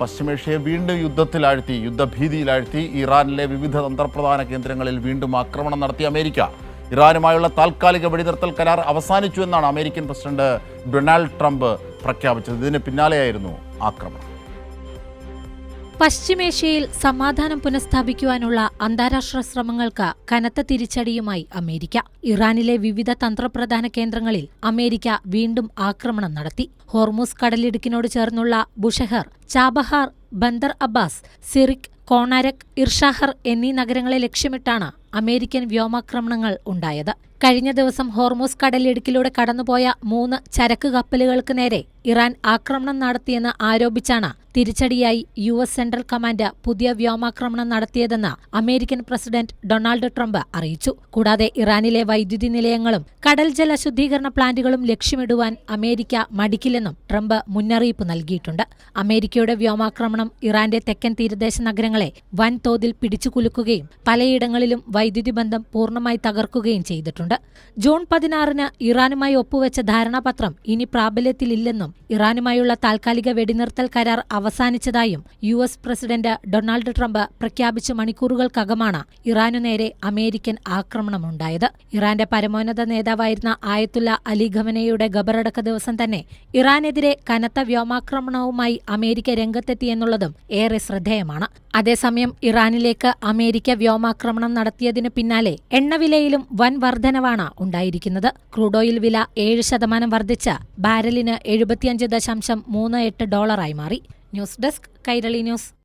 പശ്ചിമേഷ്യയെ വീണ്ടും യുദ്ധഭീതിയിലാഴ്ത്തി ഇറാനിലെ വിവിധ തന്ത്രപ്രധാന കേന്ദ്രങ്ങളിൽ വീണ്ടും ആക്രമണം നടത്തിയ അമേരിക്ക. ഇറാനുമായുള്ള താൽക്കാലിക വെടിനിർത്തൽ കരാർ അവസാനിച്ചു എന്നാണ് അമേരിക്കൻ പ്രസിഡന്റ് ഡൊണാൾഡ് ട്രംപ് പ്രഖ്യാപിച്ചത്. ഇതിന് പിന്നാലെയായിരുന്നു ആക്രമണം. പശ്ചിമേഷ്യയിൽ സമാധാനം പുനഃസ്ഥാപിക്കുവാനുള്ള അന്താരാഷ്ട്ര ശ്രമങ്ങൾക്ക് കനത്ത തിരിച്ചടിയുമായി അമേരിക്ക. ഇറാനിലെ വിവിധ തന്ത്രപ്രധാന കേന്ദ്രങ്ങളിൽ അമേരിക്ക വീണ്ടും ആക്രമണം നടത്തി. ഹോർമൂസ് കടലിടുക്കിനോട് ചേർന്നുള്ള ബുഷഹർ, ചാബഹാർ, ബന്ദർ അബ്ബാസ്, സിറിക്, കോണാരക്, ഇർഷാഹർ എന്നീ നഗരങ്ങളെ ലക്ഷ്യമിട്ടാണ് അമേരിക്കൻ വ്യോമാക്രമണങ്ങൾ ഉണ്ടായത്. കഴിഞ്ഞ ദിവസം ഹോർമൂസ് കടലിടുക്കിലൂടെ കടന്നുപോയ 3 ചരക്ക് കപ്പലുകൾക്ക് നേരെ ഇറാൻ ആക്രമണം നടത്തിയെന്ന് ആരോപിച്ചാണ് തിരിച്ചടിയായി US സെൻട്രൽ കമാൻഡ് പുതിയ വ്യോമാക്രമണം നടത്തിയതെന്ന് അമേരിക്കൻ പ്രസിഡന്റ് ഡൊണാൾഡ് ട്രംപ് അറിയിച്ചു. കൂടാതെ ഇറാനിലെ വൈദ്യുതി നിലയങ്ങളും കടൽ ജല ശുദ്ധീകരണ പ്ലാന്റുകളും ലക്ഷ്യമിടുവാൻ അമേരിക്ക മടിക്കില്ലെന്നും ട്രംപ് മുന്നറിയിപ്പ് നൽകിയിട്ടുണ്ട്. അമേരിക്കയുടെ വ്യോമാക്രമണം ഇറാന്റെ തെക്കൻ തീരദേശ നഗരങ്ങളെ വൻതോതിൽ പിടിച്ചുകുലുക്കുകയും പലയിടങ്ങളിലും വൈദ്യുതി ബന്ധം പൂർണ്ണമായി തകർക്കുകയും ചെയ്തിട്ടുണ്ട്. ജൂൺ 16-ന് ഇറാനുമായി ഒപ്പുവെച്ച ധാരണാപത്രം ഇനി പ്രാബല്യത്തിലില്ലെന്നും ഇറാനുമായുള്ള താൽക്കാലിക വെടിനിർത്തൽ കരാർ അവസാനിച്ചതായും US പ്രസിഡന്റ് ഡൊണാൾഡ് ട്രംപ് പ്രഖ്യാപിച്ച മണിക്കൂറുകൾക്കകമാണ് ഇറാനു നേരെ അമേരിക്കൻ ആക്രമണമുണ്ടായത്. ഇറാന്റെ പരമോന്നത നേതാവായിരുന്ന ആയത്തുല്ല അലി ഖമനയുടെ ഖബറടക്ക ദിവസം തന്നെ ഇറാനെതിരെ കനത്ത വ്യോമാക്രമണവുമായി അമേരിക്ക രംഗത്തെത്തിയെന്നുള്ളതും ഏറെ ശ്രദ്ധേയമാണ്. അതേസമയം ഇറാനിലേക്ക് അമേരിക്ക വ്യോമാക്രമണം നടത്തിയതിനു പിന്നാലെ എണ്ണവിലയിലും വൻ വർധനവാണ് ഉണ്ടായിരിക്കുന്നത്. ക്രൂഡ് ഓയിൽ വില 7% വർദ്ധിച്ച് ബാരലിന് $75.38 മാറി. News desk Kairali news.